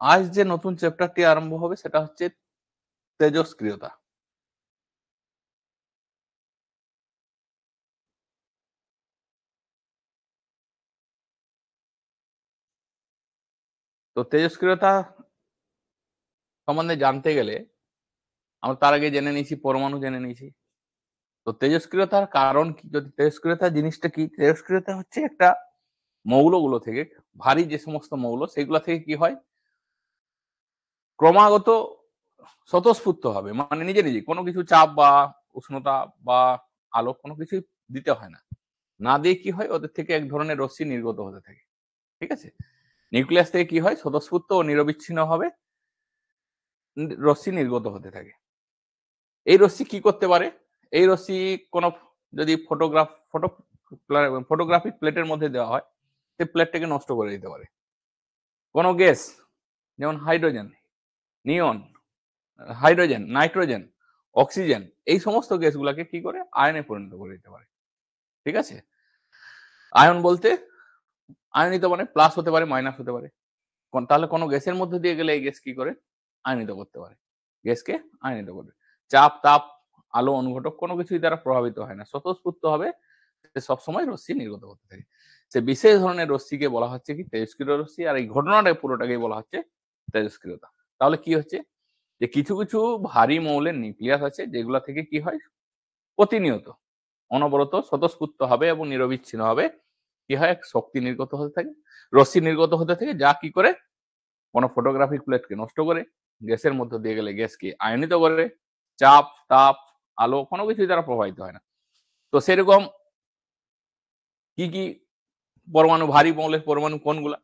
আজ যে নতুন চ্যাপ্টারটি আরম্ভ হবে সেটা হচ্ছে তেজস্ক্রিয়তা। তো তেজস্ক্রিয়তা সম্বন্ধে জানতে গেলে আমরা তার আগে জেনে নিয়েছি পরমাণু জেনে নিয়েছি। তো তেজস্ক্রিয়তার কারণ কি? যদি তেজস্ক্রিয়তা জিনিসটা কি? তেজস্ক্রিয়তা হচ্ছে একটা মৌলগুলো থেকে, ভারী যে সমস্ত মৌল সেগুলো থেকে কি হয়, ক্রমাগত স্বতঃস্ফূর্ত হবে, মানে নিজে নিজে কোনো কিছু চাপ বা উষ্ণতা বা আলো কোনো কিছুই দিতে হয় না। না দিয়ে কি হয়, ওদের থেকে এক ধরনের রশ্মি নির্গত হতে থাকে। ঠিক আছে? নিউক্লিয়াস থেকে কি হয়, স্বতঃস্ফূর্ত ও নিরবিচ্ছিন্ন ভাবে রশ্মি নির্গত হতে থাকে। এই রশ্মি কি করতে পারে? এই রশ্মি কোনো যদি ফটোগ্রাফিক প্লেটের মধ্যে দেওয়া হয়, সেই প্লেটটাকে নষ্ট করে দিতে পারে। কোনো গ্যাস যেমন হাইড্রোজেন, নিয়ন, হাইড্রোজেন, নাইট্রোজেন, অক্সিজেন, এই সমস্ত গ্যাসগুলোকে কি করে আয়নে পরিণত করে দিতে পারে। ঠিক আছে? আয়ন বলতে আয়নিত মানে প্লাস হতে পারে, মাইনাস হতে পারে। তাহলে কোনো গ্যাসের মধ্যে দিয়ে গেলে এই গ্যাস কি করে আয়নিত করতে পারে, গ্যাসকে আয়নিত করবে। চাপ, তাপ, আলো, অনুঘটক কোনো কিছুই দ্বারা প্রভাবিত হয় না, স্বতঃস্ফূর্ত হবে সবসময় রশ্মি নির্গত করতে থাকে। সে বিশেষ ধরনের রশ্মিকে বলা হচ্ছে কি তেজস্ক্রিয় রশ্মি, আর এই ঘটনাটা পুরোটাকেই বলা হচ্ছে তেজস্ক্রিয়তা। তাহলে কি হচ্ছে, যে কিছু কিছু ভারী মৌলের নিউক্লিয়াস আছে যেগুলা থেকে কি হয়, প্রতিনিয়ত অনবরত স্বতঃস্ফূর্ত হবে এবং নিরবিচ্ছিন্ন হবে কি হয়, শক্তি নির্গত হতে থাকে, রশ্মি নির্গত হতে থাকে, যা কি করে কোনো ফটোগ্রাফিক প্লেটকে নষ্ট করে, গ্যাসের মধ্যে দিয়ে গেলে গ্যাসকে আয়নিত করে, চাপ, তাপ, আলো কোনো কিছুই দ্বারা প্রভাবিত হয় না। তো সেরকম কি কি পরমাণু, ভারী মৌলের পরমাণু কোনগুলা?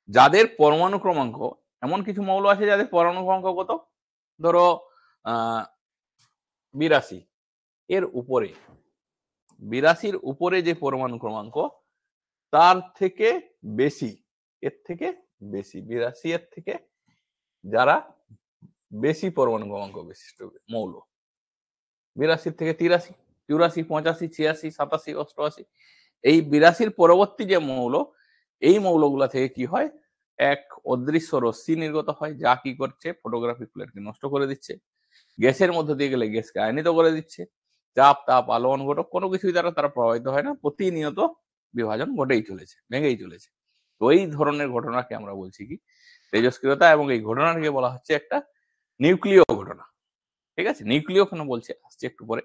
যাদের পরমাণু ক্রমাঙ্ক, এমন কিছু মৌল আছে যাদের পরমাণু ক্রমাঙ্ক কত, ধরো 82 এর উপরে, 82-র উপরে যে পরমাণু ক্রমাঙ্ক তার থেকে বেশি, এর থেকে বেশি 82 এর থেকে যারা বেশি পরমাণু ক্রমাঙ্ক বিশিষ্ট মৌল, 82 থেকে 83, 84, 85, 86, 87, 88, এই 82-র পরবর্তী যে মৌল, এই মৌলগুলা থেকে কি হয়, এক অদৃশ্য রশ্মি নির্গত হয়, যা কি করছে, ফটোগ্রাফিক প্লেটকে নষ্ট করে দিচ্ছে, গ্যাসের মধ্যে দিয়ে গেলে গ্যাসকে আয়নিত করে দিচ্ছে, চাপ, তাপ, আলো, অনুঘটক কোনো কিছুই দ্বারা তারা প্রভাবিত হয় না, প্রতিনিয়ত বিভাজন ঘটেই চলেছে, ভেঙেই চলেছে। তো এই ধরনের ঘটনাকে আমরা বলছি কি তেজস্ক্রিয়তা, এবং এই ঘটনাকে বলা হচ্ছে একটা নিউক্লিয় ঘটনা। ঠিক আছে? নিউক্লিয় কেন বলছে আসছে একটু পরে।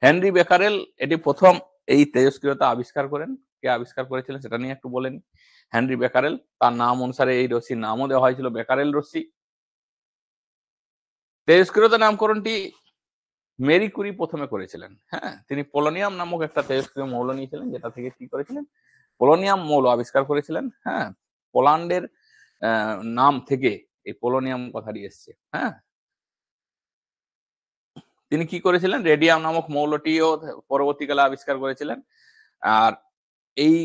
হেনরি বেকারেল এটি প্রথম এই তেজস্ক্রিয়তা আবিষ্কার করেন। কে আবিষ্কার করেছিলেন সেটা নিয়ে একটু বলেন। হেনরি বেকারেল, তার নাম অনুসারে এই রশ্মির নামও দেওয়া হয়েছিল বেকারেল রশ্মি। তেজস্ক্রিয়তা নামকরণটি মেরি কুরি প্রথমে করেছিলেন। হ্যাঁ, তিনি পোলোনিয়াম নামক একটা তেজস্ক্রিয় মৌল নিয়েছিলেন, যেটা থেকে কি করেছিলেন, পোলোনিয়াম মৌল আবিষ্কার করেছিলেন। হ্যাঁ, পোল্যান্ডের নাম থেকে এই পোলোনিয়াম কথাটি এসছে। হ্যাঁ, তিনি কি করেছিলেন, রেডিয়াম নামক মৌলটিও পরবর্তীকালে আবিষ্কার করেছিলেন। আর এই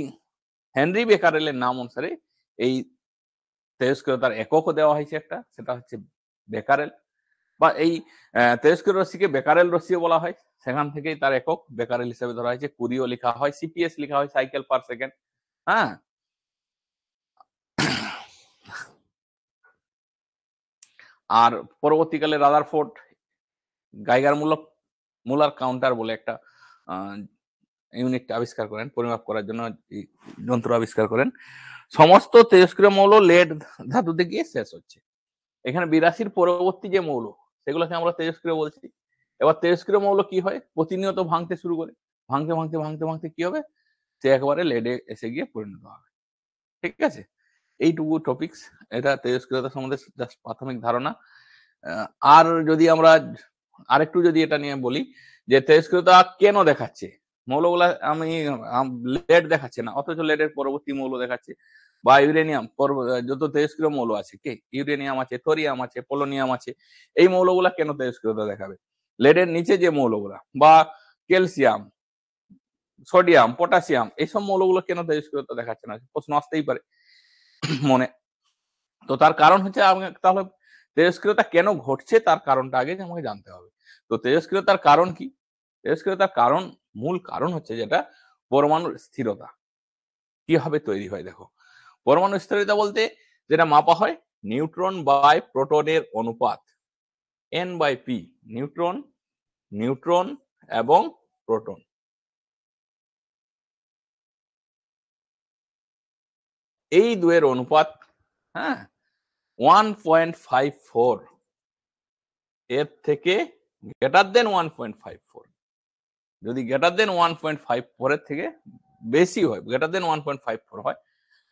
হেনরি বেকারেলের নাম অনুসারে এই তেজস্ক্রিয়তার এককও দেওয়া হয়েছে একটা, সেটা হচ্ছে বেকারেল, বা এই তেজস্ক্রিয় রশ্মিকে বেকারেল রশ্মিও বলা হয়। সেখান থেকেই তার একক বেকারেল হিসেবে ধরা হয়েছে। কুড়িও লেখা হয়, সিপিএস লেখা হয়, সাইকেল পার সেকেন্ড। হ্যাঁ, আর পরবর্তীকালে রাদারফোর্ড গাইগার মুলার কাউন্টার বলে একটা ইউনিট আবিষ্কার করেন, পরিমাপ করার জন্য যন্ত্র আবিষ্কার করেন। সমস্ত তেজস্ক্রিয় মৌল লেড ধাতুতে গিয়ে শেষ হচ্ছে। এখানে 82-র পরবর্তী যে মৌল, সেগুলোকে আমরা তেজস্ক্রিয় বলছি। এবার তেজস্ক্রিয় মৌল কি হয়, প্রতিনিয়ত ভাঙতে শুরু করে, ভাঙতে ভাঙতে ভাঙতে ভাঙতে কি হবে, সে একেবারে লেডে এসে গিয়ে পরিণত হবে। ঠিক আছে? এইটুকু টপিকস, এটা তেজস্ক্রিয়তা সম্বন্ধে জাস্ট প্রাথমিক ধারণা। আর যদি আমরা আরেকটু যদি এটা নিয়ে বলি, যে তেজস্ক্রিয়তা কেন দেখাচ্ছে, মৌলগুলা আমি লেড দেখাচ্ছে না, অথচ লেডের পরবর্তী মৌল দেখাচ্ছে, বা ইউরেনিয়াম, যত তেজস্ক্রিয় মৌল আছে, কে ইউরেনিয়াম আছে, থোরিয়াম আছে, পোলোনিয়াম আছে, এই মৌলগুলা কেন তেজস্ক্রিয়তা দেখাবে? লেডের নিচে যে মৌলগুলা, বা ক্যালসিয়াম, সোডিয়াম, পটাশিয়াম, এইসব মৌলগুলো কেন তেজস্ক্রিয়তা দেখাচ্ছে না, প্রশ্ন আসতেই পারে মনে। তো তার কারণ হচ্ছে, তাহলে তেজস্ক্রিয়তা কেন ঘটছে তার কারণটা আগে আমাকে জানতে হবে। তো তেজস্ক্রিয়তার কারণ কি? তেজস্ক্রিয়তার কারণ, মূল কারণ হচ্ছে যেটা, পরমাণুর স্থিরতা কিভাবে তৈরি হয়। দেখো, পরমাণু স্থিরতা বলতে যেটা মাপা হয় নিউট্রন বাই প্রোটনের অনুপাত n/p, নিউট্রন, নিউট্রন এবং প্রোটন। এই দুয়ের অনুপাত, হ্যাঁ, 1.54 এর থেকে গ্রেটার দেন 1.54। যদি গ্রেটার দেন 1.54 এর থেকে বেশি হয়, গ্রেটার দেন 1.54 হয়,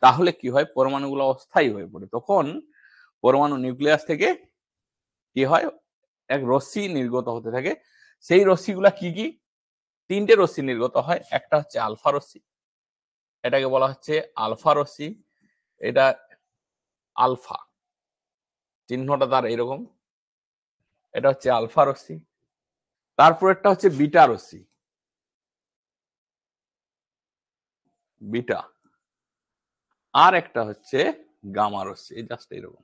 তাহলে কি হয়, পরমাণুগুলো অস্থায়ী হয়ে পড়ে। তখন পরমাণু নিউক্লিয়াস থেকে কি হয়, এক রশ্মি নির্গত হতে থাকে। সেই রশ্মিগুলা কি কি? তিনটে রশ্মি নির্গত হয়। একটা হচ্ছে আলফা রশ্মি, এটাকে বলা হচ্ছে আলফা রশ্মি। এটা আলফা, চিহ্নটা তার এরকম, এটা হচ্ছে আলফা রশ্মি। তারপর একটা হচ্ছে বিটা রশ্মি, বিটা। আর একটা হচ্ছে গামা রশ্মি, এই জাস্ট এরকম।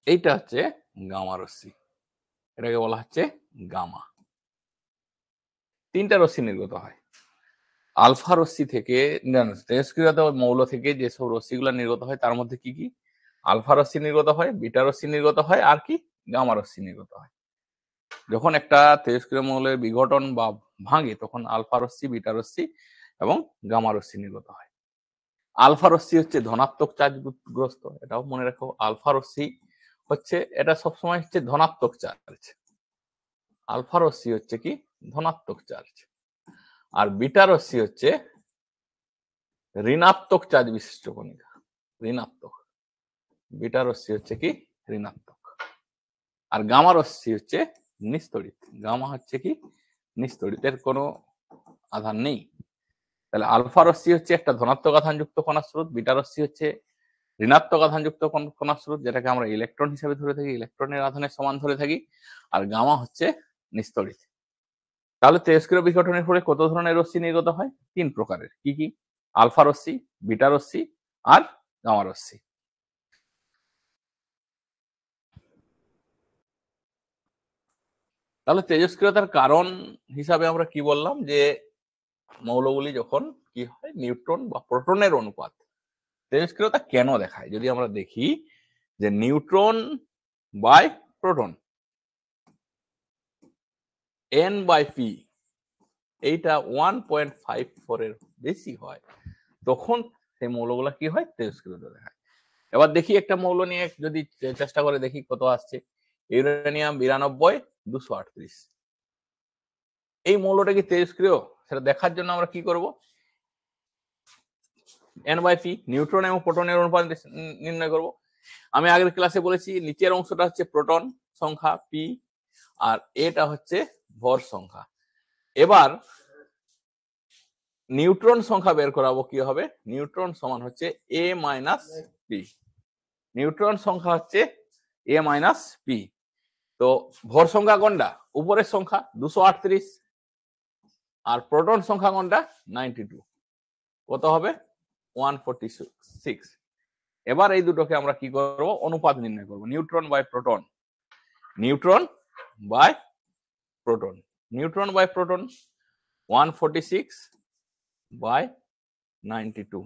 এইটা হচ্ছে গামা রশ্মি, এটাকে বলা হচ্ছে গামা। তিনটা রশ্মি নির্গত হয়। আলফা রশ্মি থেকে, তেজস্ক্রিয়তা মৌল থেকে যেসব রশ্মিগুলো নির্গত হয় তার মধ্যে কি কি? আলফা রশ্মি নির্গত হয়, বিটা রশ্মি নির্গত হয়, আর কি? গামা রশ্মি নির্গত হয়। যখন একটা তেজস্ক্রিয় মৌলের বিঘটন বা ভাঙে তখন আলফা রশ্মি, বিটা রশ্মি এবং গামা রশ্মি নির্গত হয়। আলফা রশ্মি হচ্ছে ধনাত্মক চার্জগ্রস্ত, এটাও মনে রাখো। আলফা রশ্মি হচ্ছে, এটা সবসময় হচ্ছে ধনাত্মক চার্জ। আলফা রশ্মি হচ্ছে কি? ধনাত্মক চার্জ। আর বিটা রশ্মি হচ্ছে ঋণাত্মক চার্জ বিশিষ্ট কণিকা, ঋণাত্মক। বিটা রশ্মি হচ্ছে কি? ঋণাত্মক। আর গামা রশ্মি হচ্ছে নিস্তড়িত। গামা হচ্ছে কি? নিস্তড়িত, এর কোনো আধান নেই। তাহলে আলফা রশ্মি হচ্ছে একটা ধনাত্মক আধানযুক্ত কণার স্রোত, বিটা রশ্মি হচ্ছে ঋণাত্মক আধানযুক্ত কণার স্রোত, যেটাকে আমরা ইলেকট্রন হিসেবে ধরে থাকি, ইলেকট্রনের আধানের সমান ধরে থাকি। আর গামা হচ্ছে নিস্তড়িত। তাহলে তেজস্ক্রিয় বিঘটনের ফলে কত ধরনের রশ্মি নির্গত হয়? 3 প্রকারের। কি কি? আলফা রশ্মি, বিটা রশ্মি আর গামা রশ্মি। তাহলে তেজস্ক্রিয়তার কারণ হিসাবে আমরা কি বললাম, যে মৌলগুলি যখন কি হয়, নিউট্রন বা প্রোটনের অনুপাত। তেজস্ক্রিয়তা কেন দেখায়? যদি আমরা দেখি যে নিউট্রন বাই প্রোটন n/p এইটা 1.54 এর বেশি হয়, তখন সেই মৌলগুলা কি হয়, তেজস্ক্রিয়তা দেখায়। এবার দেখি একটা মৌল নিয়ে যদি চেষ্টা করে দেখি কত আসছে। ইউরেনিয়াম 92 238। এই মৌলটা কি তেজস্ক্রিয় সেটা দেখার জন্য আমরা কি করব, n/p নিউট্রন এবং প্রোটনের অনুপাত নির্ণয় করব। আমি আগের ক্লাসে বলেছি নিচের অংশটা হচ্ছে প্রোটন সংখ্যা p, আর এটা হচ্ছে ভর সংখ্যা। এবার নিউট্রন সংখ্যা বের করাবো কি হবে, নিউট্রন সমান হচ্ছে a - p। নিউট্রন সংখ্যা হচ্ছে a - p। তো ভর সংখ্যা কোনটা? উপরের সংখ্যা 238, আর প্রোটন সংখ্যা কোনটা? 92। কত হবে? 146। এবার এই দুটোকে আমরা কি করব, অনুপাত নির্ণয় করব, neutron by proton. Neutron by proton, neutron by proton 146 by 92।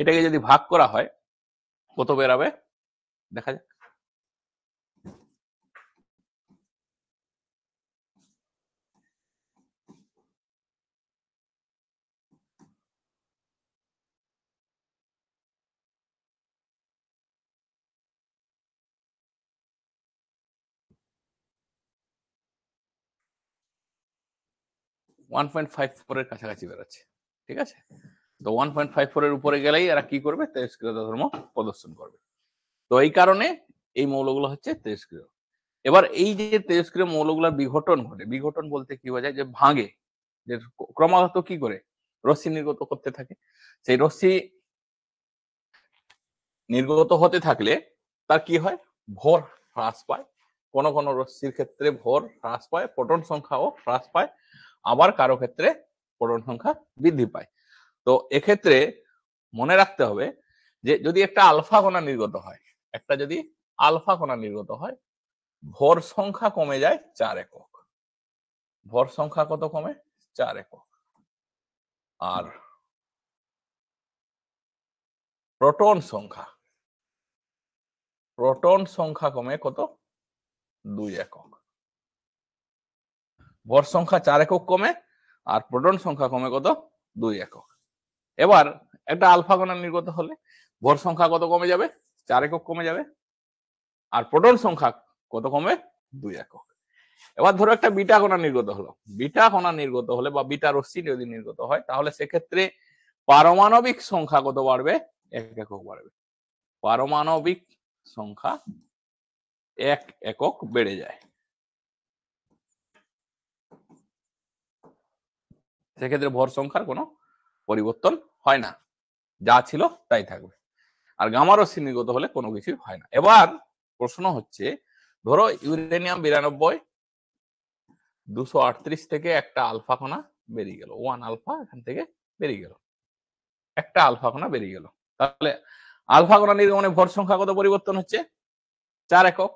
এটাকে যদি ভাগ করা হয় কত বেরাবে দেখা যাক। 1.54 এর কাছাকাছি বেরোচ্ছে। ঠিক আছে, তো 1.54 এর উপরে গেলেই এরা কি করবে, তেজস্ক্রিয়তা ধর্ম প্রদর্শন করবে। তো এই কারণে এই মৌলগুলো হচ্ছে তেজস্ক্রিয়। এবার এই যে তেজস্ক্রিয় মৌলগুলোর বিঘটন ঘটে, বিঘটন বলতে কি বোঝায়, যে ভাঙে, যে ক্রমাগত কি করে রশ্মি নির্গত করতে থাকে। সেই রশ্মি নির্গত হতে থাকলে তার কি হয়, ভর হ্রাস পায়। কোন কোন রশ্মির ক্ষেত্রে ভর হ্রাস পায়, প্রোটন সংখ্যাও হ্রাস পায়, আবার কারো ক্ষেত্রে প্রোটন সংখ্যা বৃদ্ধি পায়। তো এক্ষেত্রে মনে রাখতে হবে যে যদি একটা আলফা কণা নির্গত হয়, একটা যদি আলফা কণা নির্গত হয়, ভর সংখ্যা কমে যায় 4 একক। ভর সংখ্যা কত কমে? 4 একক। আর প্রোটন সংখ্যা কমে কত? 2 একক। ভর সংখ্যা 4 একক কমে আর প্রোটন সংখ্যা কমে কত? 2 একক। এবার একটা আলফা কণা নির্গত হলে ভর সংখ্যা কত কমে যাবে? 4 একক কমে যাবে। আর প্রোটন সংখ্যা কত কমে? 2 একক। এবার ধরো একটা বিটা কণা নির্গত হলো। বিটা কণা নির্গত হলে বা বিটা রশ্মি যদি নির্গত হয়, তাহলে সেক্ষেত্রে পারমাণবিক সংখ্যা কত বাড়বে? 1 একক বাড়বে। পারমাণবিক সংখ্যা 1 একক বেড়ে যায়। সেক্ষেত্রে ভর সংখ্যার কোনো পরিবর্তন হয় না, যা ছিল তাই থাকবে। আর গামা রশ্মি নির্গত হলে কোনো কিছুই হয় না। এবার প্রশ্ন হচ্ছে, ধরো ইউরেনিয়াম 92 238 থেকে একটা আলফা কণা বেরিয়ে গেল, 1 আলফা এখান থেকে বেরিয়ে গেল, একটা আলফা কণা বেরিয়ে গেল। তাহলে আলফা কণা নির্গমনে ভর সংখ্যা কত পরিবর্তন হচ্ছে? 4 একক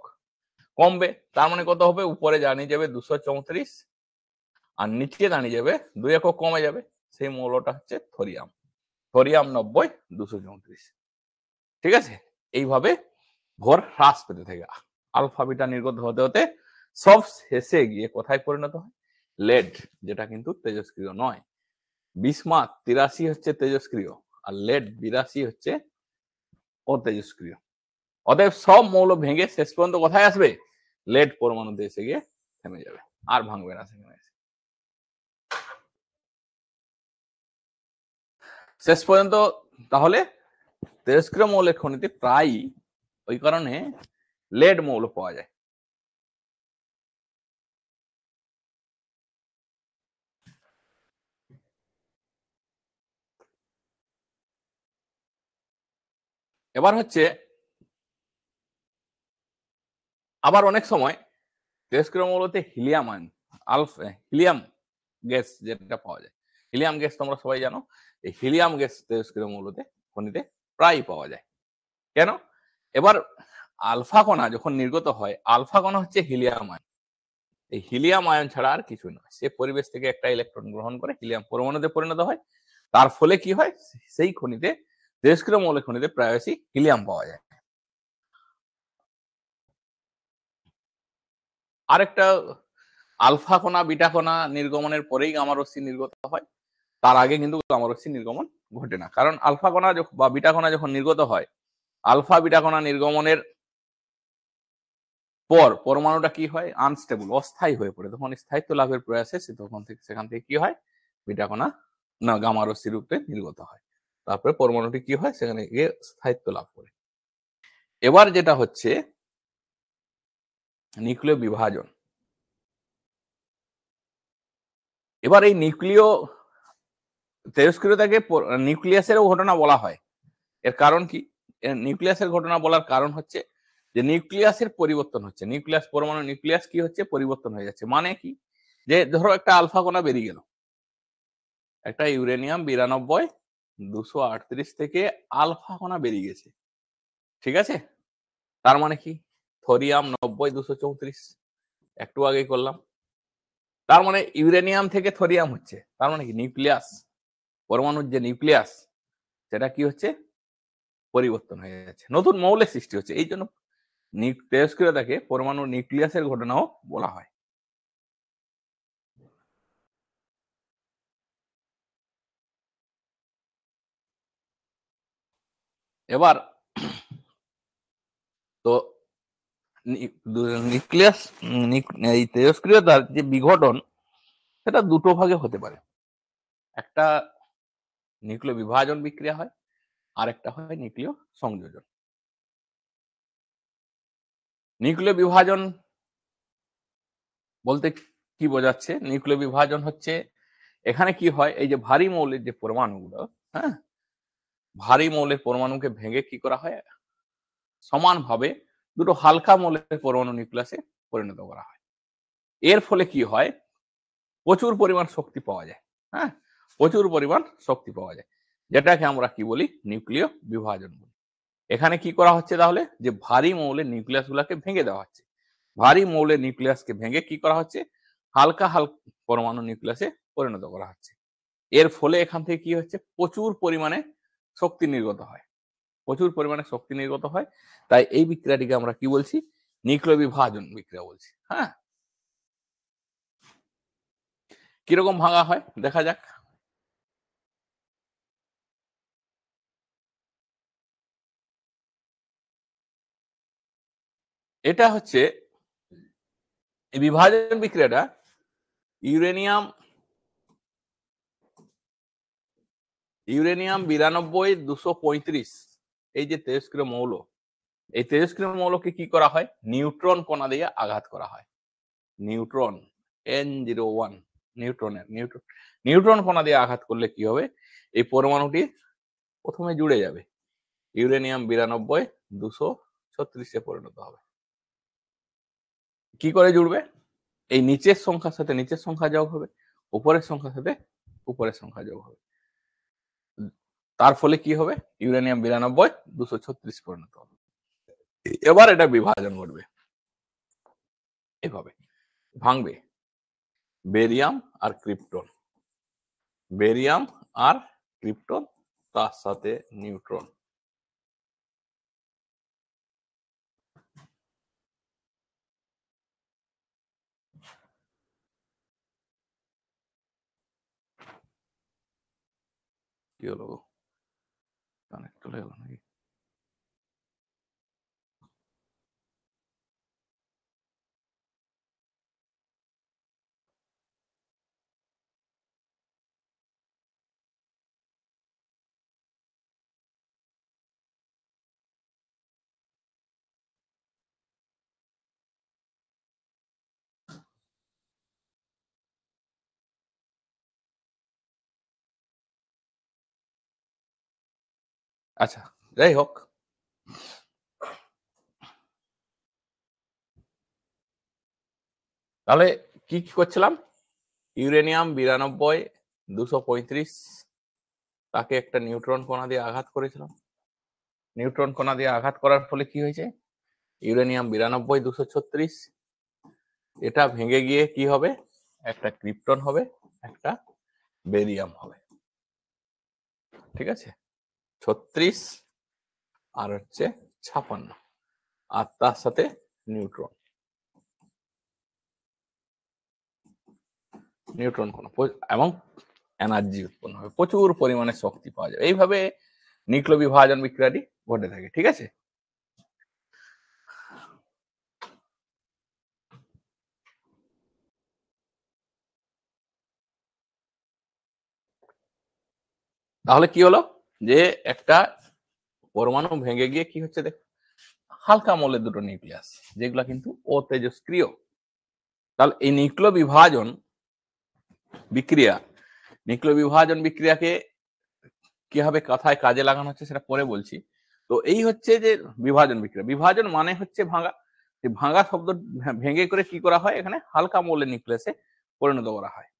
কমবে। তার মানে কত হবে? উপরে জানিয়ে যাবে 234 আর নিচে দাঁড়িয়ে যাবে 2 একক কমে যাবে। সেই মৌলটা হচ্ছে থোরিয়াম। থোরিয়াম 90 234। ঠিক আছে, এইভাবে ভর হ্রাস পেতে থাকে। আলফা বিটা নির্গত হতে হতে সব শেষে গিয়ে কোথায় পরিণত হয়? লেড, যেটা কিন্তু তেজস্ক্রিয় নয়। বিসমাথ 83 হচ্ছে তেজস্ক্রিয় আর লেড 82 হচ্ছে অতেজস্ক্রিয়। অতএব সব মৌল ভেঙে শেষ পর্যন্ত কোথায় আসবে? লেড পরমাণুতে এসে গিয়ে থেমে যাবে, আর ভাঙবে না সেখানে এসে। শেষ পর্যন্ত তাহলে তেজস্ক্রিয় মৌলের খনিতে প্রায় ওই কারণে লেড মৌল পাওয়া যায়। এবার হচ্ছে আবার অনেক সময় তেজস্ক্রিয় মৌলতে হিলিয়াম আয়ন, হিলিয়াম গ্যাস যেটা পাওয়া যায়। হিলিয়াম গ্যাস তোমরা সবাই জানো, এই হিলিয়াম গ্যাস তেজস্ক্রিয় মৌলতে খনিতে প্রায় পাওয়া যায়। কেন? এবার আলফা কণা যখন নির্গত হয়, আলফা কণা হচ্ছে হিলিয়াম আয়ন। এই হিলিয়াম আয়ন ছাড়া আর কিছু নয়। সে পরিবেশ থেকে একটা ইলেকট্রন গ্রহণ করে হিলিয়াম পরমাণুতে পরিণত হয়। তার ফলে কি হয়? সেই খনিতে, তেজস্ক্রিয় মৌলের খনিতে প্রায়শই হিলিয়াম পাওয়া যায়। আরেকটা, আলফা কণা বিটা কণা নির্গমনের পরেই গামা রশ্মি নির্গত হয়। তার আগে কিন্তু গামা রশ্মি নির্গমন ঘটে না। কারণ আলফা কণা বা বিটা কণা যখন নির্গত হয়, আলফা বিটা কণা নির্গমনের পর পরমাণুটা কি হয়? আনস্টেবল, অস্থায়ী হয়ে পড়ে। তখন স্থায়িত্ব লাভের প্রয়াসে সেখান থেকে কি হয়? বিটা কণা না গামা রশ্মি রূপে নির্গত হয়। তারপরে পরমাণুটি কি হয়? সেখানে গিয়ে স্থায়িত্ব লাভ করে। এবার যেটা হচ্ছে নিউক্লিয় বিভাজন। এবার এই নিউক্লিয় তেজস্ক্রিয়তাকে নিউক্লিয়াসেরও ঘটনা বলা হয়। এর কারণ কি? নিউক্লিয়াসের ঘটনা বলার কারণ হচ্ছে যে নিউক্লিয়াসের পরিবর্তন হচ্ছে। নিউক্লিয়াস, পরমাণু নিউক্লিয়াস কি হচ্ছে? পরিবর্তন হয়ে যাচ্ছে। মানে কি? যে ধরো একটা আলফা কণা বেরিয়ে গেল, একটা ইউরেনিয়াম 92 238 থেকে আলফা কণা বেরিয়ে গেছে। ঠিক আছে, তার মানে কি? থোরিয়াম 90 234 একটু আগে করলাম। তার মানে ইউরেনিয়াম থেকে থোরিয়াম হচ্ছে। তার মানে কি? নিউক্লিয়াস, পরমাণুর যে নিউক্লিয়াস, সেটা কি হচ্ছে? পরিবর্তন হয়ে যাচ্ছে, নতুন মৌলের সৃষ্টি হচ্ছে। এই জন্য তেজস্ক্রিয়তাকে পরমাণুর নিউক্লিয়াসের ঘটনাও বলা হয়। এবার তো নিউক্লিয়াস, এই তেজস্ক্রিয়তার যে বিঘটন, সেটা দুটো ভাগে হতে পারে। একটা নিউক্লিয় বিভাজন বিক্রিয়া হয়, আর একটা হয় নিউক্লিয় সংযোজন। নিউক্লিয় বিভাজন বলতে কি বোঝাচ্ছে? নিউক্লিয় বিভাজন হচ্ছে এখানে কি হয়? এই যে ভারী মৌলের যে পরমাণুগুলো, হ্যাঁ, ভারী মৌলের পরমাণুকে ভেঙে কি করা হয়? সমানভাবে দুটো হালকা মৌলের পরমাণু নিউক্লিয়াসে পরিণত করা হয়। এর ফলে কি হয়? প্রচুর পরিমাণ শক্তি পাওয়া যায়। হ্যাঁ, প্রচুর পরিমাণ শক্তি পাওয়া যায়, যেটাকে আমরা কি বলি? নিউক্লিয় বিভাজন বলি। এখানে কি করা হচ্ছে তাহলে? যে ভারী মৌলের নিউক্লিয়াস গুলাকে ভেঙে দেওয়া হচ্ছে। ভারী মৌলের নিউক্লিয়াসকে ভেঙে কি করা হচ্ছে, হালকা হালকা পরমাণু নিউক্লিয়াসে পরিণত করা হচ্ছে। এর ফলে এখান থেকে কি হচ্ছে, প্রচুর পরিমাণে শক্তি নির্গত হয়, প্রচুর পরিমাণে শক্তি নির্গত হয়। তাই এই বিক্রিয়াটিকে আমরা কি বলছি, নিউক্লিয় বিভাজন বিক্রিয়া বলছি। হ্যাঁ, কিরকম ভাঙা হয় দেখা যাক। এটা হচ্ছে এই বিভাজন বিক্রিয়াটা ইউরেনিয়াম 92-235, এই যে তেজস্ক্রিয় মৌল, এই তেজস্ক্রিয় মৌলকে কি করা হয়, নিউট্রন কণা দিয়ে আঘাত করা হয়। নিউট্রন N01 নিউট্রন কণা দিয়ে আঘাত করলে কি হবে, এই পরমাণুটি প্রথমে জুড়ে যাবে, ইউরেনিয়াম 92-236 পরিণত হবে। কি করে জুড়বে, এই নিচের সংখ্যার সাথে নিচের সংখ্যা যোগ হবে, উপরের সংখ্যার সাথে উপরের সংখ্যা যোগ হবে। তার ফলে কি হবে, ইউরেনিয়াম 92-236 পরিণত হবে। এবার এটা বিভাজন ঘটবে, এভাবে ভাঙবে বেরিয়াম আর ক্রিপ্টন, বেরিয়াম আর ক্রিপ্টন, তার সাথে নিউট্রন। কি হলো, কানেক্ট চলে গেল নাকি? আচ্ছা, যাই হোক, তাহলে কি কি করছিলাম, ইউরেনিয়াম 92-235, তাকে একটা নিউট্রন কণা দিয়ে আঘাত করেছিলাম। নিউট্রন কণা দিয়ে আঘাত করার ফলে কি হয়েছে, ইউরেনিয়াম 92-236, এটা ভেঙে গিয়ে কি হবে, একটা ক্রিপ্টন হবে, একটা বেরিয়াম হবে। ঠিক আছে, 36 আর হচ্ছে 56, আর তার সাথে নিউট্রন, নিউট্রন কণা এবং এনার্জি উৎপন্ন হবে, প্রচুর পরিমাণে শক্তি পাওয়া যাবে। এইভাবে নিউক্লিয় বিভাজন বিক্রিয়াটি ঘটে থাকে। ঠিক আছে, তাহলে কি হলো, যে একটা পরমাণু ভেঙে গিয়ে কি হচ্ছে দেখ, হালকা মৌলের দুটো নিউক্লিয়াস, যেগুলা কিন্তু অতেজস্ক্রিয়। তাহলে এই নিউক্লিয় বিভাজন বিক্রিয়া, নিউক্লিয় বিভাজন বিক্রিয়াকে কিভাবে কথায় কাজে লাগানো হচ্ছে সেটা পরে বলছি। তো এই হচ্ছে যে বিভাজন বিক্রিয়া, বিভাজন মানে হচ্ছে ভাঙা। ভাঙা শব্দ ভেঙে করে কি করা হয়, এখানে হালকা মৌলের নিউক্লিয়াসে পরিণত করা হয়।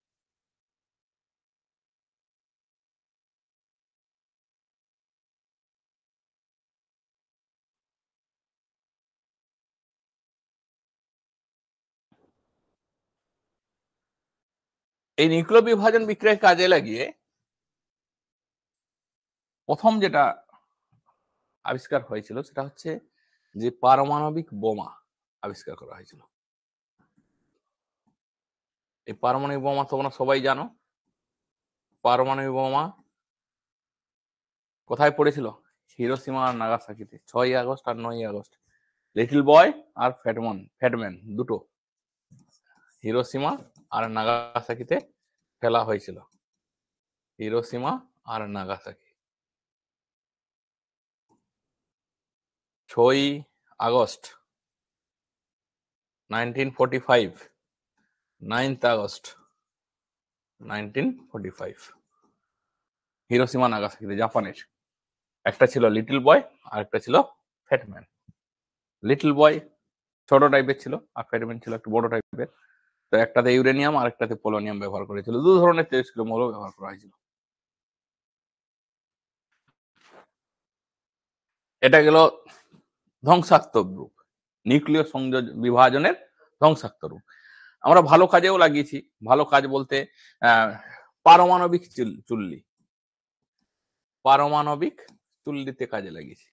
এই নিউক্লিয় বিভাজন বিক্রিয়া কাজে লাগিয়ে প্রথম যেটা আবিষ্কার হয়েছিল সেটা হচ্ছে যে পারমাণবিক বোমা আবিষ্কার করা হয়েছিল। এই পারমাণবিক বোমা তোমরা সবাই জানো, পারমাণবিক বোমা কোথায় পড়েছিল, হিরোশিমা আর নাগাসাকিতে, 6 আগস্ট আর 9 আগস্ট। লিটল বয় আর ফ্যাটম্যান দুটো হিরোশিমা আর নাগাসাকিতে ফেলা হয়েছিল, হিরোশিমা আর নাগাসাকি। 6 আগস্ট 1945, 9 আগস্ট 1945, হিরোশিমা নাগাসাকিতে, জাপানের। একটা ছিল লিটল বয় আর একটা ছিল ফ্যাটম্যান। লিটল বয় ছোট টাইপের ছিল আর ফ্যাটম্যান ছিল একটু বড় টাইপের। তো একটাতে ইউরেনিয়াম আর একটাতে পোলোনিয়াম ব্যবহার করেছিল, দু ধরনের তেজস্ক্রিয় মৌল ব্যবহার করা হয়েছিল। এটা গেল ধ্বংসাত্মক গ্রুপ। নিউক্লিয় সংযোগ বিভাজনের ধ্বংসাত্মক রূপ। আমরা ভালো কাজেও লাগিয়েছি। ভালো কাজ বলতে পারমাণবিক চুল্লি, পারমাণবিক চুল্লিতে কাজে লাগিয়েছি।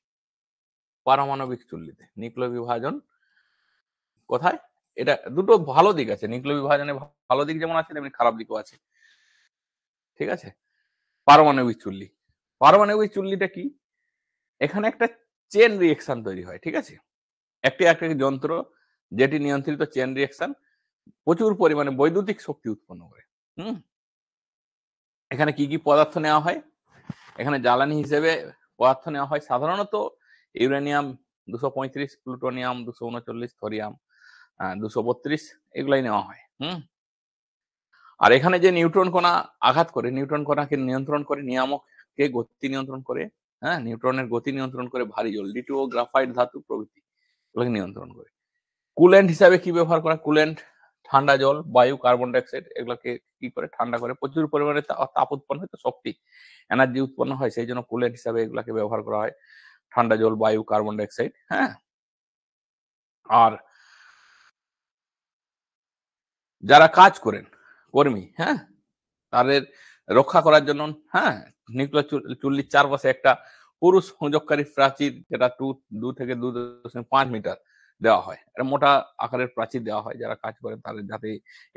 পারমাণবিক চুল্লিতে নিউক্লিয় বিভাজন কোথায়? এটা দুটো ভালো দিক আছে। নিউক্লিয় বিভাজনে ভালো দিক যেমন আছে তেমনি খারাপ দিকও আছে। ঠিক আছে? পারমাণবিক চুল্লি। পারমাণবিক চুল্লিটা কি? এখানে একটা চেন রিঅ্যাকশন তৈরি হয়। ঠিক আছে? একটি যন্ত্র যেটি নিয়ন্ত্রিত চেন রিঅ্যাকশন প্রচুর পরিমাণে বৈদ্যুতিক শক্তি উৎপন্ন করে। হুম? এখানে কি পদার্থ নেওয়া হয়? এখানে জ্বালানি হিসেবে পদার্থ নেওয়া হয় সাধারণত ইউরেনিয়াম 235, প্লুটোনিয়াম 239, থোরিয়াম 232 এগুলাই নেওয়া হয়। আর এখানে যে নিউট্রন কণা আঘাত করে, নিউট্রন কণাকে নিয়ন্ত্রণ করে নিয়ামককে গতি নিয়ন্ত্রণ করে, নিউট্রনের গতি নিয়ন্ত্রণ করে ভারী জল, লিটিও গ্রাফাইট ধাতু প্রভৃতি এগুলোকে নিয়ন্ত্রণ করে। কুলেন্ট হিসাবে কি ব্যবহার করা? কুলেন্ট ঠান্ডা জল, বায়ু, কার্বন ডাইঅক্সাইড এগুলোকে কি করে ঠান্ডা করে, প্রচুর পরিমাণে তাপ উৎপন্ন হয়, তো শক্তি এনার্জি উৎপন্ন হয়, সেই জন্য কুলেন্ট হিসাবে এগুলাকে ব্যবহার করা হয়। ঠান্ডা জল, বায়ু, কার্বন ডাইঅক্সাইড। আর যারা কাজ করেন কর্মী, তাদের রক্ষা করার জন্য নিউক্লিয়ার চুল্লির চারপাশে একটা পুরুষ সংযোগকারী প্রাচীর, যেটা 2 থেকে 2.5 মিটার দেওয়া হয়। এটা মোটা আকারের প্রাচীর দেওয়া হয় যারা কাজ করেন তাদের, যাতে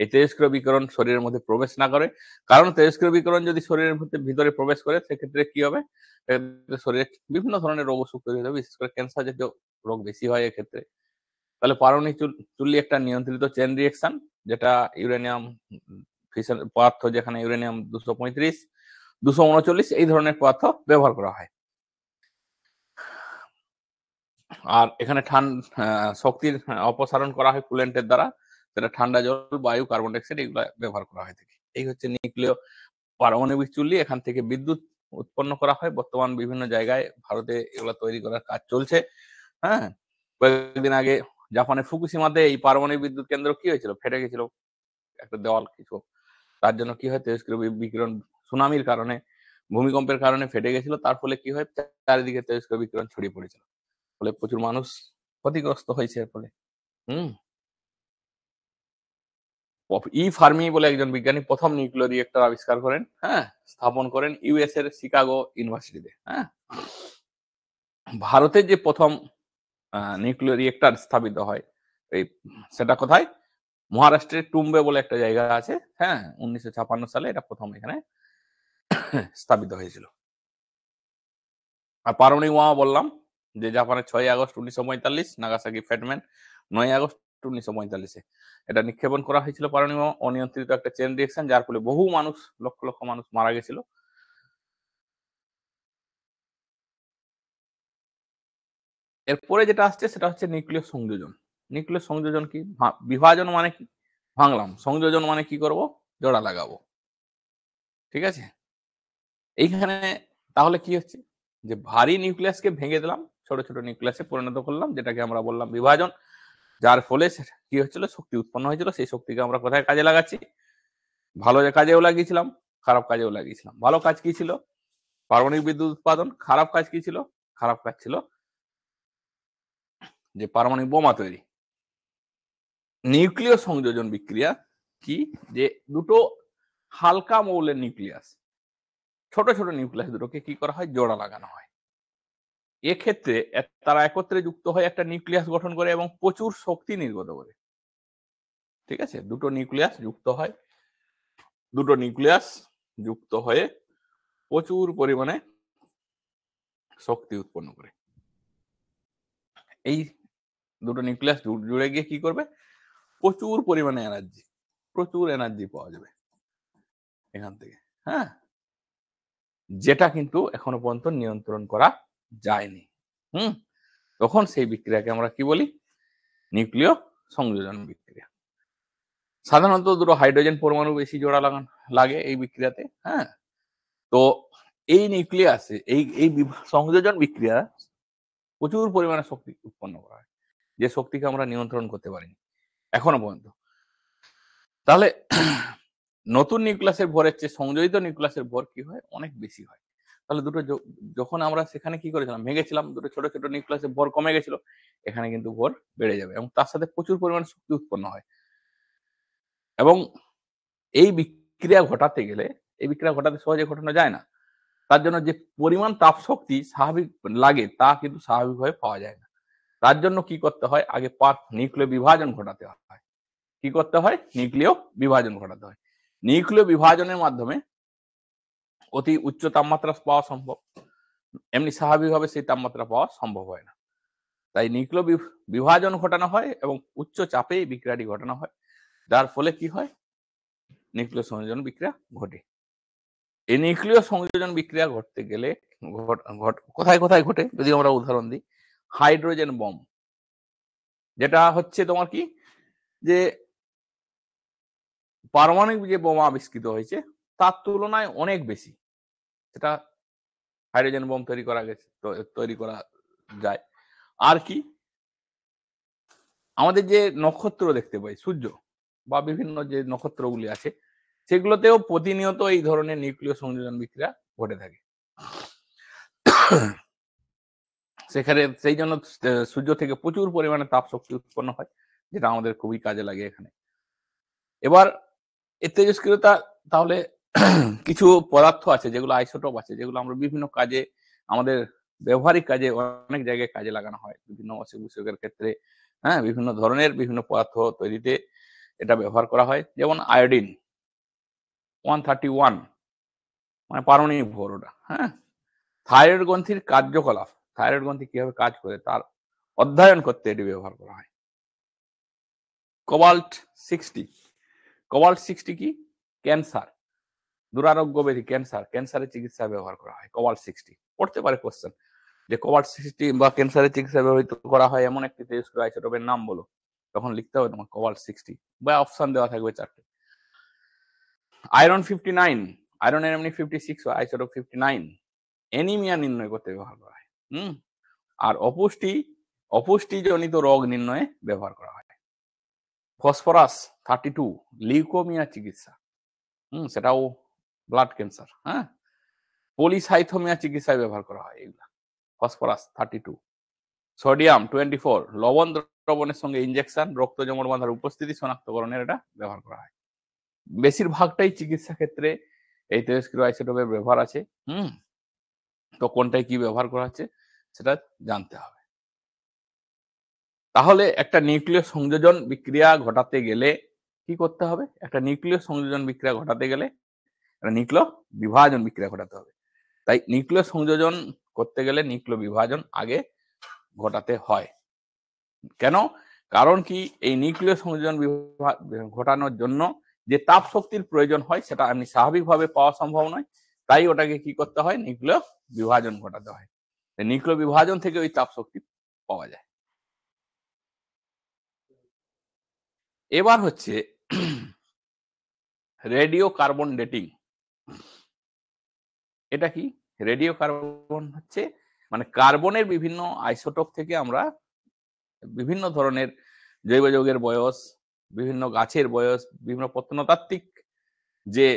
এই তেজস্ক্রিয় বিকিরণ শরীরের মধ্যে প্রবেশ না করে। কারণ তেজস্ক্রিয় বিকিরণ যদি শরীরের ভিতরে প্রবেশ করে সেক্ষেত্রে কি হবে? শরীরে বিভিন্ন ধরনের রোগ অসুখ তৈরি হবে, বিশেষ করে ক্যান্সার জাতীয় রোগ বেশি হয় এক্ষেত্রে। তাহলে পারমাণবিক চুল্লি একটা নিয়ন্ত্রিত চেন রিঅ্যাকশন, যেটা ইউরেনিয়াম ফিশন পদার্থ, যেখানে ইউরেনিয়াম 235, 239 এই ধরনের পদার্থ ব্যবহার করা হয়। আর এখানে শক্তির অপসারণ করা হয় কুলেন্টের দ্বারা, সেটা ঠান্ডা জল, বায়ু, কার্বন ডাইঅক্সাইড এগুলো ব্যবহার করা হয় থাকে। এই হচ্ছে নিউক্লিয় পারমাণবিক চুল্লি। এখান থেকে বিদ্যুৎ উৎপন্ন করা হয়। বর্তমান বিভিন্ন জায়গায় ভারতে এগুলো তৈরি করার কাজ চলছে। কয়েকদিন আগে জাপানের ফুকুশিমাতে এই পারমাণবিক বিদ্যুৎ কেন্দ্র কি হয়েছিল? ফেটে গেছিল একটা দেওয়াল কিছু। তার জন্য কি হয়? তেজস্ক্রিয় বিকিরণ, সুনামির কারণে, ভূমিকম্পের কারণে ফেটে গেছিল। তার ফলে কি হয়? চারিদিকে তেজস্ক্রিয় বিকিরণ ছড়িয়ে পড়েছিল। ফলে প্রচুর মানুষ ক্ষতিগ্রস্ত হয়েছে এর ফলে। হুম ফার্মি বলে একজন বিজ্ঞানী প্রথম নিউক্লিয়ার রিয়েক্টর আবিষ্কার করেন, স্থাপন করেন ইউএস এর শিকাগো ইউনিভার্সিটিতে। ভারতের যে প্রথম নিউক্লিয়ার রিয়েক্টর স্থাপিত হয় সেটা কোথায়? মহারাষ্ট্রের টুম্বে বলে একটা জায়গা আছে। 1956 সালে এটা প্রথম এখানে স্থাপিত হয়েছিল। আর পারমাণবিক বোমা বললাম যে জাপানের 6 আগস্ট 1945, নাগাসাকি ফ্যাটম্যান 9 আগস্ট 1945 এটা নিক্ষেপণ করা হয়েছিল। পারমাণবিক বোমা অনিয়ন্ত্রিত একটা চেন রিঅ্যাকশন, যার ফলে বহু মানুষ, লক্ষ লক্ষ মানুষ মারা গেছিল। এরপরে যেটা আসছে সেটা হচ্ছে নিউক্লিয় সংযোজন। নিউক্লিয় সংযোজন কি? বিভাজন মানে কি? ভাঙলাম। সংযোজন মানে কি করব? জোড়া লাগাবো। ঠিক আছে? এইখানে তাহলে কি হচ্ছে? যে ভারী নিউক্লিয়াসকে ভেঙে দিলাম, ছোট ছোট নিউক্লিয়াসে পরিণত করলাম, যেটাকে আমরা বললাম বিভাজন। যার ফলে কি হচ্ছিল? শক্তি উৎপন্ন হয়েছিল। সেই শক্তিকে আমরা কোথায় কাজে লাগাচ্ছি? ভালো কাজেও লাগিয়েছিলাম, খারাপ কাজেও লাগিয়েছিলাম। ভালো কাজ কি ছিল? পারমাণবিক বিদ্যুৎ উৎপাদন। খারাপ কাজ কি ছিল? খারাপ কাজ ছিল যে পারমাণবিক বোমা তৈরি। নিউক্লিয় সংযোজন বিক্রিয়া কি? যে দুটো হালকা মৌলের নিউক্লিয়াস, ছোট ছোট নিউক্লিয়াস দুটোকে কি করা হয়? জোড়া লাগানো হয়। এক্ষেত্রে তারা একত্রে যুক্ত হয়ে একটা নিউক্লিয়াস গঠন করে এবং প্রচুর শক্তি নির্গত করে। ঠিক আছে? দুটো নিউক্লিয়াস যুক্ত হয়ে প্রচুর পরিমাণে শক্তি উৎপন্ন করে। এই দুটো নিউক্লিয়াস জুড়ে গিয়ে কি করবে? প্রচুর পরিমাণে এনার্জি পাওয়া যাবে এখান থেকে। যেটা কিন্তু এখনো পর্যন্ত নিয়ন্ত্রণ করা যায়নি। তখন সেই বিক্রিয়াকে আমরা কি বলি? নিউক্লিয় সংযোজন বিক্রিয়া। সাধারণত দুটো হাইড্রোজেন পরমাণু বেশি জোড়া লাগে এই বিক্রিয়াতে। তো এই নিউক্লিয়াসে এই সংযোজন বিক্রিয়া প্রচুর পরিমাণে শক্তি উৎপন্ন করা হয়, যে শক্তিকে আমরা নিয়ন্ত্রণ করতে পারিনি এখনো পর্যন্ত। তাহলে নতুন নিউক্লিয়াসের ভরের চেয়ে সংযোজিত নিউক্লিয়াসের ভর কি হয়? অনেক বেশি হয়। তাহলে দুটো যখন আমরা সেখানে কি করেছিলাম, ভেঙেছিলাম, দুটো ছোট ছোট নিউক্লিয়াসের ভর কমে গেছিল, এখানে কিন্তু ভর বেড়ে যাবে এবং তার সাথে প্রচুর পরিমাণ শক্তি উৎপন্ন হয়। এবং এই বিক্রিয়া ঘটাতে গেলে, এই বিক্রিয়া ঘটাতে সহজে ঘটানো যায় না, তার জন্য যে পরিমাণ তাপ শক্তি স্বাভাবিক লাগে তা কিন্তু স্বাভাবিকভাবে পাওয়া যায় না। তার জন্য কি করতে হয়, আগে নিউক্লিয় বিভাজন ঘটাতে হয়। কি করতে হয়, নিউক্লিয় বিভাজন ঘটাতে হয়। নিউক্লিয় বিভাজনের মাধ্যমে অতি উচ্চ তাপমাত্রা পাওয়া সম্ভব, এমনি স্বাভাবিকভাবে সেই তাপমাত্রা পাওয়া সম্ভব হয় না। তাই নিউক্লিয় বিভাজন ঘটানো হয় এবং উচ্চ চাপে এই বিক্রিয়াটি ঘটানো হয়, যার ফলে কি হয়, নিউক্লিয় সংযোজন বিক্রিয়া ঘটে। এই নিউক্লিয় সংযোজন বিক্রিয়া ঘটতে গেলে কোথায় কোথায় ঘটে যদি আমরা উদাহরণ দিই, হাইড্রোজেন বম, যেটা হচ্ছে তোমার কি, যে পারমাণবিক যে বোমা আবিষ্কৃত হয়েছে তার তুলনায় অনেক বেশি সেটা হাইড্রোজেন বোম তৈরি করা যায়। আর কি, আমাদের যে নক্ষত্র দেখতে পাই, সূর্য বা বিভিন্ন যে নক্ষত্রগুলি আছে, সেগুলোতেও প্রতিনিয়ত এই ধরনের নিউক্লিয় সংযোজন বিক্রিয়া ঘটে থাকে। সেখানে সেই জন্য সূর্য থেকে প্রচুর পরিমাণে তাপ শক্তি উৎপন্ন হয়, যেটা আমাদের খুবই কাজে লাগে এখানে। এবার এই তেজস্ক্রিয়তা, তাহলে কিছু পদার্থ আছে যেগুলো আইসোটোপ আছে, যেগুলো আমরা বিভিন্ন কাজে, আমাদের ব্যবহারিক কাজে অনেক জায়গায় কাজে লাগানো হয়, বিভিন্ন অসুখ বিসুখের ক্ষেত্রে, হ্যাঁ, বিভিন্ন ধরনের বিভিন্ন পদার্থ তৈরিতে এটা ব্যবহার করা হয়। যেমন আয়োডিন 131, মানে পারমাণবিক ভর ওটা, হ্যাঁ। থাইরয়েড গ্রন্থির কার্যকলাপ, থাইরয়েড গ্রন্থি কিভাবে কাজ করে তার অধ্যয়ন করতে এটি ব্যবহার করা হয়। কোবাল্ট 60, কোবাল্ট 60 কি, ক্যান্সার, দুরারোগ্য ব্যাধি, ক্যান্সারের চিকিৎসায় ব্যবহার করা হয় কোবাল্ট 60। পড়তে পারে কোশ্চেন, যে কোবাল্ট 60 বা ক্যান্সারের চিকিৎসায় ব্যবহৃত করা হয় এমন একটি তেজস্ক্রিয় আইসোটোপের নাম বলো, তখন লিখতে হবে তোমার কোবাল্ট 60, বা অপশন দেওয়া থাকবে 4টে। আয়রন 59, আয়রনের এমনি 56 হয়, আইসোটোপ 59, অ্যানিমিয়া নির্ণয় করতে ব্যবহার করা হয়। আর অপুষ্টিজনিত রোগ নির্ণয়ে ব্যবহার করা হয়। ফসফরাস 32, লিউকোমিয়া চিকিৎসা, সেটাও ব্লাড ক্যান্সার, হ্যাঁ। পলিসাইথোমিয়া চিকিৎসায় ব্যবহার করা হয় এগুলা, ফসফরাস 32। সোডিয়াম 24, লবণ দ্রবণের সঙ্গে ইনজেকশন, রক্ত জমাট বাঁধার উপস্থিতি শনাক্তকরণের এটা ব্যবহার করা হয়। বেশিরভাগটাই চিকিৎসা ক্ষেত্রে এই তেজস্ক্রিয় আইসোটোপের ব্যবহার আছে। তো কোনটায় কি ব্যবহার করা হচ্ছে সেটা জানতে হবে। তাহলে একটা নিউক্লিয় সংযোজন বিক্রিয়া ঘটাতে গেলে কি করতে হবে, একটা নিউক্লিয় সংযোজন বিক্রিয়া ঘটাতে গেলে একটা নিউক্লিয় বিভাজন বিক্রিয়া ঘটাতে হবে। তাই নিউক্লিয় সংযোজন করতে গেলে নিউক্লিয় বিভাজন আগে ঘটাতে হয়। কেন, কারণ কি, এই নিউক্লিয় সংযোজন ঘটানোর জন্য যে তাপ শক্তির প্রয়োজন হয় সেটা এমনি স্বাভাবিকভাবে পাওয়া সম্ভব নয়, তাই ওটাকে কি করতে হয়, নিউক্লিয় বিভাজন ঘটাতে হয়। নিউক্লিয় বিভাজন থেকে ওই তাপ শক্তি পাওয়া যায়। এবার হচ্ছে রেডিও কার্বন ডেটিং। এটা কি, রেডিও কার্বন হচ্ছে মানে কার্বনের বিভিন্ন আইসোটোপ থেকে আমরা বিভিন্ন ধরনের জৈব যৌগের বয়স, বিভিন্ন গাছের বয়স, বিভিন্ন প্রত্নতাত্ত্বিক যে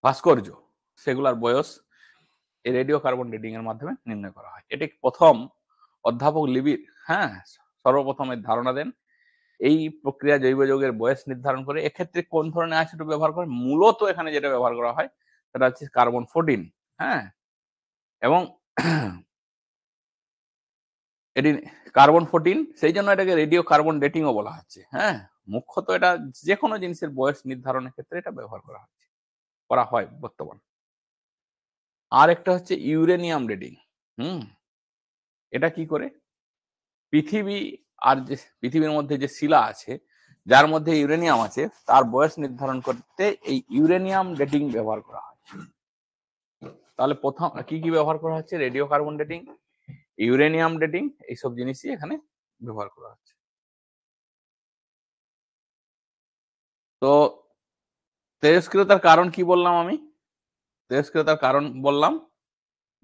ভাস্কর্য, সেগুলার বয়স এই রেডিও কার্বন ডেটিং এর মাধ্যমে নির্ণয় করা হয়। এটি প্রথম অধ্যাপক লিবির, হ্যাঁ, সর্বপ্রথম এর ধারণা দেন। এই প্রক্রিয়া জৈব যৌগের বয়স নির্ধারণ করে। এক্ষেত্রে কোন ধরনের আইসোটোপ ব্যবহার করে, মূলত এখানে যেটা ব্যবহার করা হয় সেটা হচ্ছে কার্বন 14, হ্যাঁ। এবং এটি কার্বন 14, সেই জন্য এটাকে রেডিও কার্বন ডেটিংও বলা হচ্ছে, হ্যাঁ। মুখ্যত এটা যে কোনো জিনিসের বয়স নির্ধারণের ক্ষেত্রে এটা ব্যবহার করা হয় বর্তমান। আর একটা হচ্ছে ইউরেনিয়াম ডেটিং। এটা কি করে, পৃথিবী আর যে পৃথিবীর মধ্যে যে শিলা আছে যার মধ্যে ইউরেনিয়াম আছে তার বয়স নির্ধারণ করতে এই ইউরেনিয়াম ডেটিং ব্যবহার করা হয়। তাহলে প্রথম কি কি ব্যবহার করা হচ্ছে, radio carbon dating, uranium dating, এইসব জিনিসই এখানে ব্যবহার করা হচ্ছে। তো তেজস্ক্রিয়তার কারণ কি বললাম আমি, তেজস্ক্রিয়তার কারণ বললাম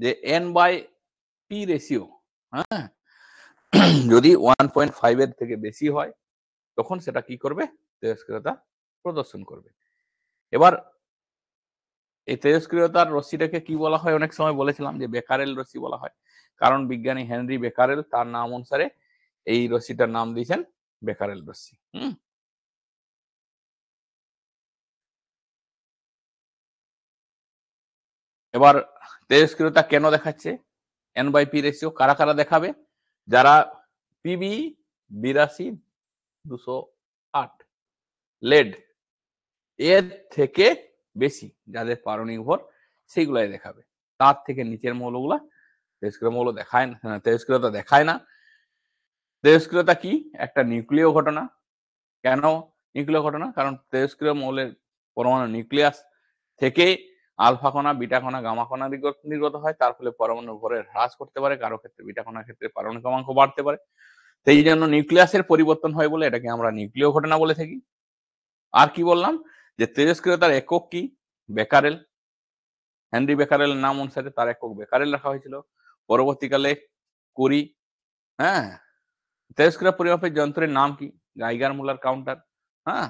যে N/P রেশিও, হ্যাঁ, যদি 1.5 এর থেকে বেশি হয় তখন সেটা কি করবে, তেজস্ক্রিয়তা প্রদর্শন করবে। এবার এই তেজস্ক্রিয়তার রশ্মিটাকে কি বলা হয়? অনেক সময় বলেছিলাম যে বেকারেল রশ্মি বলা হয়, কারণ বিজ্ঞানী হেনরি বেকারেল তার নাম অনুসারে এই রশ্মিটার নাম দিয়েছেন বেকারেল রশ্মি। এবার তেজস্ক্রিয়তা কেন দেখাচ্ছে? N/P রেশিও কারা কারা দেখাবে? যারা পিবি 82-208 লেড এর থেকে বেশি যাদের পারনির্ভর সেইগুলাই দেখাবে। তার থেকে নিচের মৌলগুলা তেজস্ক্রিয় মৌল দেখায় না, তেজস্ক্রিয়তা দেখায় না। তেজস্ক্রিয়তা কি? একটা নিউক্লিয় ঘটনা। কেন নিউক্লিয় ঘটনা? কারণ তেজস্ক্রিয় মৌলের পরমাণু নিউক্লিয়াস থেকে আলফা কণা, বিটা কণা, গামা কণা নির্গত হয়। তার ফলে পরমাণু ভরের হ্রাস করতে পারে, কারো ক্ষেত্রে বিটা কণার ক্ষেত্রে পারমাণবিক ক্রমাঙ্ক বাড়তে পারে। সেই জন্য নিউক্লিয়াসের পরিবর্তন হয় বলে এটাকে আমরা নিউক্লিয় ঘটনা বলে থাকি। আর কি বললাম? যে তেজস্ক্রিয়তার একক কি? বেকারেল। হেনরি বেকারেলের নাম অনুসারে তার একক বেকারেল রাখা হয়েছিল। পরবর্তীকালে কুরি, হ্যাঁ, তেজস্ক্রিয় পরিমাপের যন্ত্রের নাম কি? গাইগার মুলার কাউন্টার। হ্যাঁ,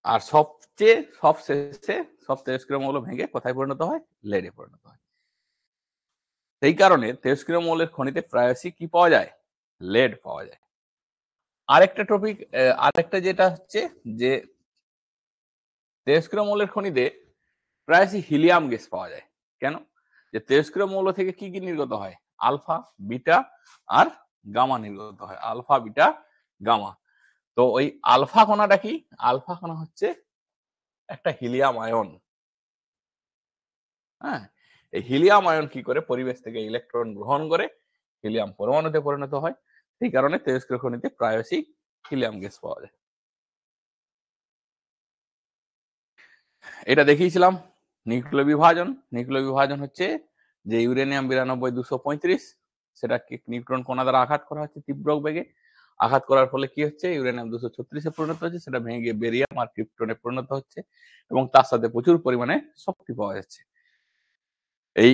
আর সবশেষে সব তেজস্ক্রিয় মৌল ভেঙে কোথায় পরিণত হয়? লেডে পরিণত হয়। সেই কারণে তেজস্ক্রিয় মৌলের খনিতে প্রায়শই কি পাওয়া যায়? লেড পাওয়া যায়। আরেকটা টপিক, আরেকটা যেটা হচ্ছে যে তেজস্ক্রিয় মৌলের খনিতে প্রায়শই হিলিয়াম গ্যাস পাওয়া যায়। কেন? যে তেজস্ক্রিয় মৌল থেকে কি কি নির্গত হয়? আলফা, বিটা আর গামা নির্গত হয়। Alpha, beta, gamma. তো ওই আলফা কণাটা কি? আলফা কণা হচ্ছে একটা হিলিয়াম আয়ন। হ্যাঁ, এই হিলিয়াম আয়ন কি করে? পরিবেশ থেকে ইলেকট্রন গ্রহণ করে হিলিয়াম পরমাণুতে পরিণত হয়। সেই কারণে তেজস্ক্রিয় খনিতে প্রায়শই হিলিয়াম গ্যাস পাওয়া যায়। এটা দেখিয়েছিলাম নিউক্লিয় বিভাজন। নিউক্লিয় বিভাজন হচ্ছে যে ইউরেনিয়াম 92-235 সেটা নিউট্রন কণা দ্বারা আঘাত করা হচ্ছে তীব্র বেগে। আঘাত করার ফলে কি হচ্ছে? ইউরেনিয়াম 236 পরিণত হচ্ছে, সেটা ভেঙে গিয়ে বেরিয়াম আর ক্রিপ্টনে পরিণত হচ্ছে এবং তার সাথে প্রচুর পরিমাণে শক্তি পাওয়া যাচ্ছে। এই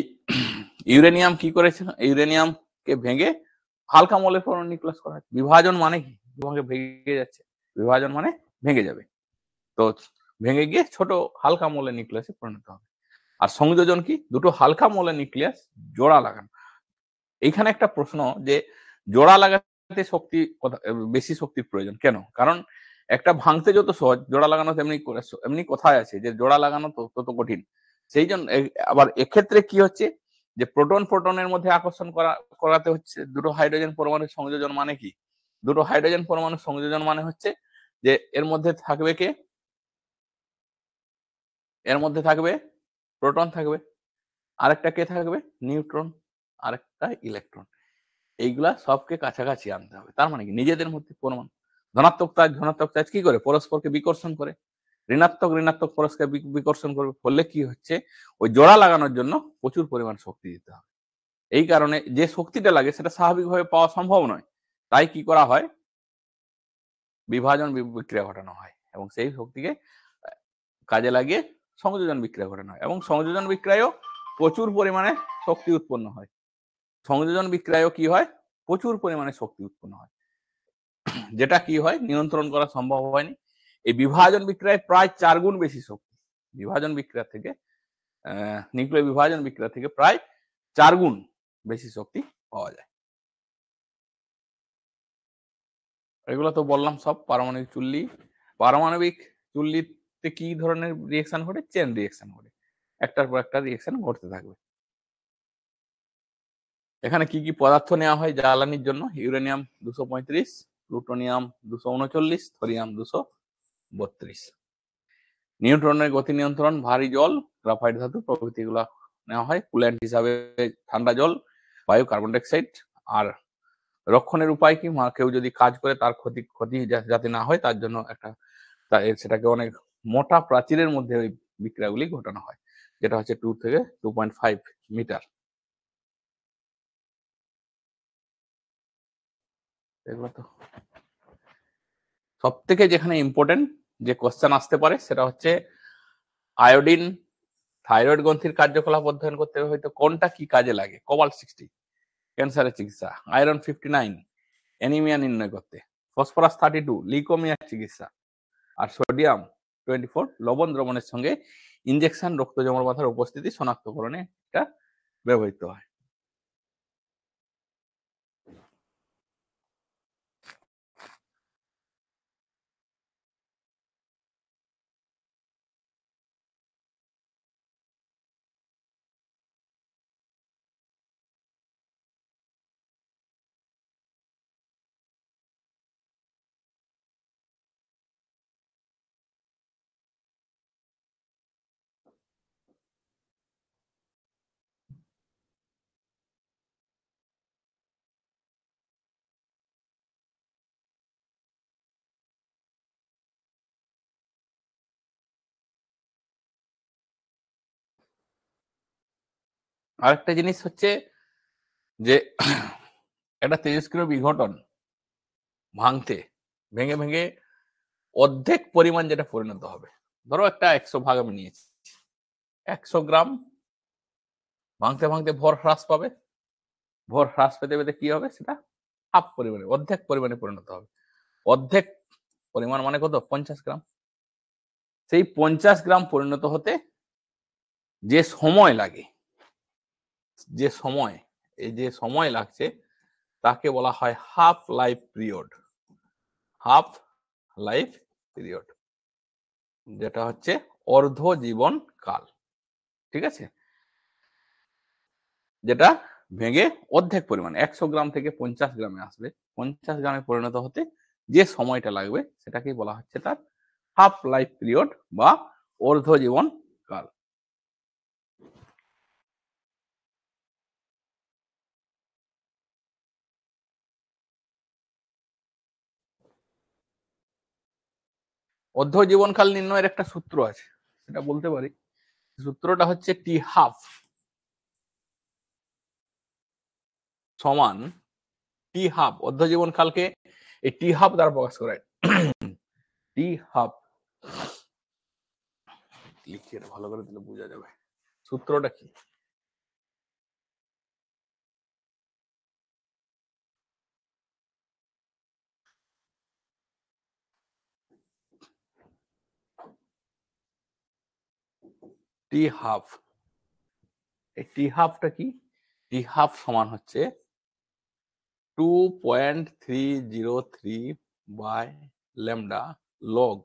ইউরেনিয়াম কি করেছে? ইউরেনিয়ামকে ভেঙে হালকা মৌলের পরমাণু নিউক্লিয়াস করা হচ্ছে। বিভাজন মানে কি? তোমাকে ভেঙে যাচ্ছে। বিভাজন মানে ভেঙে যাবে। তো ভেঙে গিয়ে ছোট হালকা মৌলের নিউক্লিয়াসে পরিণত হবে। আর সংযোজন কি? দুটো হালকা মৌলের নিউক্লিয়াস জোড়া লাগানো। এইখানে একটা প্রশ্ন যে জোড়া লাগাতে বেশি শক্তির প্রয়োজন কেন? কারণ একটা ভাঙতে যত সহজ, জোড়া লাগানো এমনি কথায় আছে যে জোড়া লাগানো তত কঠিন। সেই জন্য আবার এক্ষেত্রে কি হচ্ছে যে প্রোটনের মধ্যে আকর্ষণ করাতে হচ্ছে দুটো হাইড্রোজেন পরমাণুর সংযোজন। মানে কি? দুটো হাইড্রোজেন পরমাণুর সংযোজন মানে হচ্ছে যে এর মধ্যে থাকবে কে? এর মধ্যে থাকবে প্রোটন থাকবে, আরেকটা কে থাকবে? নিউট্রন, আরেকটা ইলেকট্রন। এইগুলা সবকে কাছাকাছি আনতে হবে। তার মানে কি? নিজেদের মধ্যে পরমাণু ধনাত্মক চার্জ কি করে? পরস্পরকে বিকর্ষণ করে। ঋণাত্মক পরস্পর বিকর্ষণ করবে। ফলে কি হচ্ছে? ওই জোড়া লাগানোর জন্য প্রচুর পরিমাণ শক্তি দিতে হবে। এই কারণে যে শক্তিটা লাগে সেটা স্বাভাবিকভাবে পাওয়া সম্ভব নয়। তাই কি করা হয়? বিভাজন বিক্রিয়া ঘটানো হয় এবং সেই শক্তিকে কাজে লাগিয়ে সংযোজন বিক্রিয়া ঘটানো হয় এবং সংযোজন বিক্রিয়ায়ও প্রচুর পরিমাণে শক্তি উৎপন্ন হয়। সংযোজন বিক্রিয়ায়ও কি হয়? প্রচুর পরিমাণে শক্তি উৎপন্ন হয়, যেটা কি হয়? নিয়ন্ত্রণ করা সম্ভব হয়নি। এই বিভাজন বিক্রিয়ায় প্রায় 4 গুণ বেশি শক্তি। বিভাজন বিক্রিয়া থেকে নিউক্লিয় বিভাজন বিক্রিয়া থেকে প্রায় 4 গুণ বেশি শক্তি পাওয়া যায়। এগুলো তো বললাম সব পারমাণবিক চুল্লি। পারমাণবিক চুল্লিতে কি ধরনের রিয়েকশন ঘটে? চেন রিয়েকশন ঘটে। একটার পর একটা রিয়েকশন ঘটতে থাকবে। এখানে কি কি পদার্থ নেওয়া হয় জ্বালানির জন্য? Uranium 235, plutonium 239, thorium 232। নিউট্রনের গতি নিয়ন্ত্রণ, ভারী জল, গ্রাফাইট ধাতু প্রভৃতি গুলা নেওয়া হয়। কুল্যান্ট হিসাবে ঠান্ডা জল, বায়ু, কার্বন ডাইঅক্সাইড। আর রক্ষণের উপায় কি? কেউ যদি কাজ করে তার ক্ষতি যাতে না হয় তার জন্য সেটাকে অনেক মোটা প্রাচীরের মধ্যে ওই বিক্রিয়াগুলি ঘটানো হয়, যেটা হচ্ছে 2 থেকে 2.5 মিটার। এগুলো তো সব থেকে যেখানে ইম্পর্টেন্ট যে কোশ্চেন আসতে পারে সেটা হচ্ছে আয়োডিন থাইরয়েড গ্রন্থির কার্যকলাপ অধ্যয়ন করতে হবে। হয়তো কোনটা কি কাজে লাগে? কোবাল্ট 60 ক্যান্সারের চিকিৎসা, আয়রন 59 অ্যানিমিয়া নির্ণয় করতে, ফসফরাস 32 লিউকোমিয়ার চিকিৎসা, আর সোডিয়াম 24 লবণ দ্রবণের সঙ্গে ইনজেকশন রক্ত জমাট বাঁধার উপস্থিতি শনাক্তকরণে এটা ব্যবহৃত হয়। আরেকটা জিনিস হচ্ছে যে একটা তেজস্ক্রিয় বিঘটন ভাঙতে ভেঙে ভেঙে অর্ধেক পরিমাণ যেটা পরিণত হবে, ধরো একটা 100 ভাগ আমি নিয়েছি, 100 গ্রাম ভাঙতে ভাঙতে ভর হ্রাস পাবে, ভর হ্রাস পেতে পেতে কি হবে, সেটা হাফ পরিমাণে অর্ধেক পরিমাণে পরিণত হবে। অর্ধেক পরিমাণ মানে কত, 50 গ্রাম। সেই 50 গ্রাম পরিণত হতে যে সময় লাগে, যে সময়, এই যে সময় লাগছে তাকে বলা হয় half life period. Half life period যেটা হচ্ছে অর্ধ জীবন কাল। ঠিক আছে, যেটা ভেঙে অর্ধেক পরিমাণ 100 গ্রাম থেকে 50 গ্রামে আসবে, 50 গ্রামে পরিণত হতে যে সময়টা লাগবে সেটাকেই বলা হচ্ছে তার হাফ লাইফ পিরিয়ড বা অর্ধ জীবন কাল। অর্ধ জীবনকাল নির্ণয়ের একটা সূত্র আছে, সেটা বলতে পারি। সূত্রটা হচ্ছে টি হাফ সমান টি হাফ, অর্ধ জীবনকালকে এই টি হাফ দ্বারা প্রকাশ করা হয়। টি হাফ লিখে ভালো করে দিলে বোঝা যাবে সূত্রটা কি। টি হাফ, এই টি হাফটা কি, টি হাফ সমান হচ্ছে 2.303 by lambda log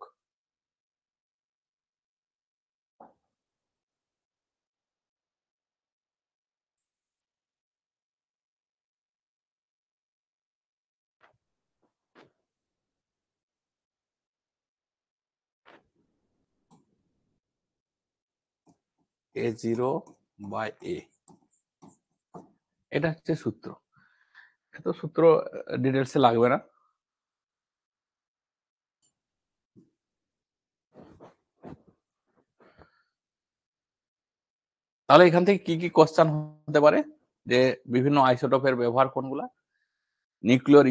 A0 by A, এটা হচ্ছে সূত্র। এত সূত্র ডিটেলসে লাগবে না। তাহলে এখান থেকে কি কি কোশ্চেন হতে পারে, যে বিভিন্ন আইসোটোপের ব্যবহার কোনগুলা, নিউক্লিয়ার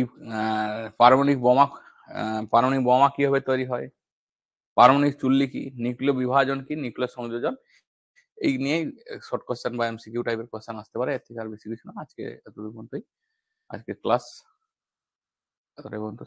পারমাণবিক বোমা, পারমাণবিক বোমা কিভাবে তৈরি হয়, পারমাণবিক চুল্লি কি, নিউক্লিয় বিভাজন কি, নিউক্লিয় সংযোজন, এই নিয়ে শর্ট কোশ্চেন বা এমসিকিউ টাইপের কোশ্চেন আসতে পারে। এর থেকে আর বেশি কিছু না। আজকে এতটুকু পর্যন্তই, আজকে ক্লাস এতটাই পর্যন্ত।